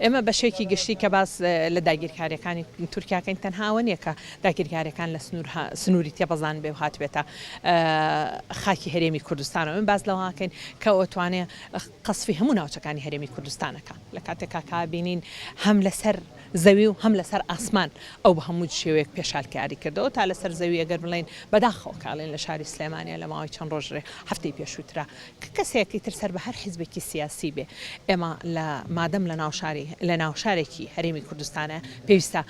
ئێمە بەشێکی گشتی کە باس لە داگیرکاریەکانی تورکیاکەین تەنهاوە نیە کە داگیرکاریەکان لە سنووری تێبەزان بێ و هاتبێتە خاکی هەرێمی کوردستانەوە من باز لەوەکەین کە ئەوتوانێ قەسفی هەموو ناوچەکانی هەرێمی کوردستانەکە لە کاتێکا کابینین هەم لەسەر زەوی و هەم لەسەر ئاسمان ئەو بە هەموو شێوەیەک پێشالکاری کردەوە تا لەسەر زەوی ئەگەر بڵێن بەداخەوە کاڵێن لە شاری سلێمانیا لە ماوەی چەند ڕۆژێ هەفتەی پێشووترا کە کەسێکی تر سەر بە هەر حیزبێکی سیاسی بێ ئێمە لە مادەم لە ناوشارێکی هەرێمی کوردستانە پێویستە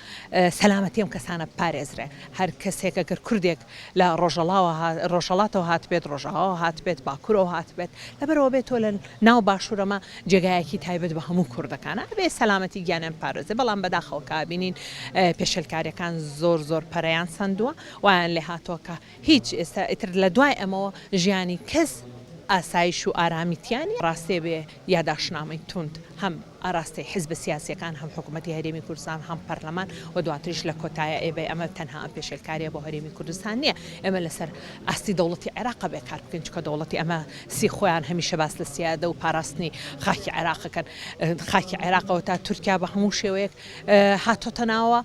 سەلامەتی ئەم کەسانە پارێزرێ هەر کەسێک ئەگەر کوردێک لە ڕۆژهەڵاتەوە هاتبێت ڕۆژاوە هاتبێت باکوورەوە هاتبێت لەبەرەوە بێتۆ لە ناو باشوورەمە جێگایەکی تایبەت بە هەموو کوردەکانە بێ سەلامەتی گیانیان پارێزێ بەڵام بەداخەوە کابینین پێشەلکاریەکان زۆر پەرەیان سندووە وایان لێ هاتووە کە هیچ ئێستا ئیتر لە دوای ئەمەوە ژیانی کەس ئاسایش و ئارامیتیانی ڕاستێ بێ یاداشنامەی تونند هەم ئاراستەی حیزب سیاسیەکان هەم حکوومەتی هەرێمی کوردستان هەم پەرلەمان و دواتریش لە کۆتایە ئێبێ ئەمە تەنها پێشێلکاریە بۆ هەرێمی کوردستان نییە ئێمە لەسەر ئاستی دەوڵەتی عێراق بێکار بکەین چکە دەوڵەتی ئەمە سی خۆیان هەمیشە باس لە سیادە و پاراستنی خاکی عێراقەکەن خاکی عێراقەوە تا تورکیا بە هەموو شێوەیەک هاتۆتە ناوە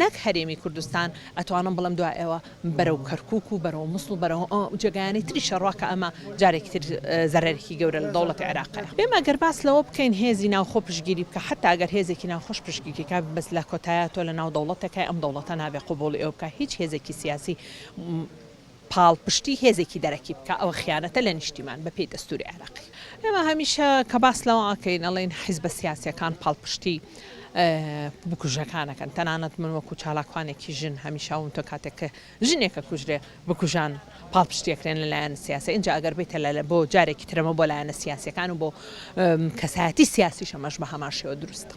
نەک هەرێمی کوردستان ئەتوانم بڵم دوای ئێوە بەرەو کەرکووک و بەرەو مووسڵ بەرەو جێگایانی تریشە ڕواکە ئەمە جارێکی تر زەرێکی گەورە لە دەوڵەتی عێراقەیە بێمە گەر باس لەوە بکەین هێزی ناوخۆ پشگیری بکە حتا ئەگەر هێزێکی ناوخۆش پشتگیریکە بەس لە کۆتایە تۆ لە ناو دەوڵەتەکە ئەم دەوڵەتە نابێ قوبوڵی ئەو بکە هیچ هێزێکی سیاسی پاڵپشتی هێزێکی دەرەکی بکە ئەوە خیانەتە لە نیشتیمان بە پێی دەستوری عێراقی ئێمە هەمیشە کە باس لەوە ئەکەین ئەڵێن حیزبە سیاسیەکان پاڵپشتی بکوژەکانەکەن تەنانەت من وەکو چالاکوانێکی ژن هەمیشاوم تۆ کاتێک کە ژنێکە کوژرێ بکوژان پاڵپشتێکرێن لەلایەن سیاسی اینجا ئەگەر بێتە بۆ جارێکی ترەمە بۆ لایەنە سیاسیەکان و بۆ کەسایەتی سیاسیش ئەمەش بە هەمان شێوە دروستە.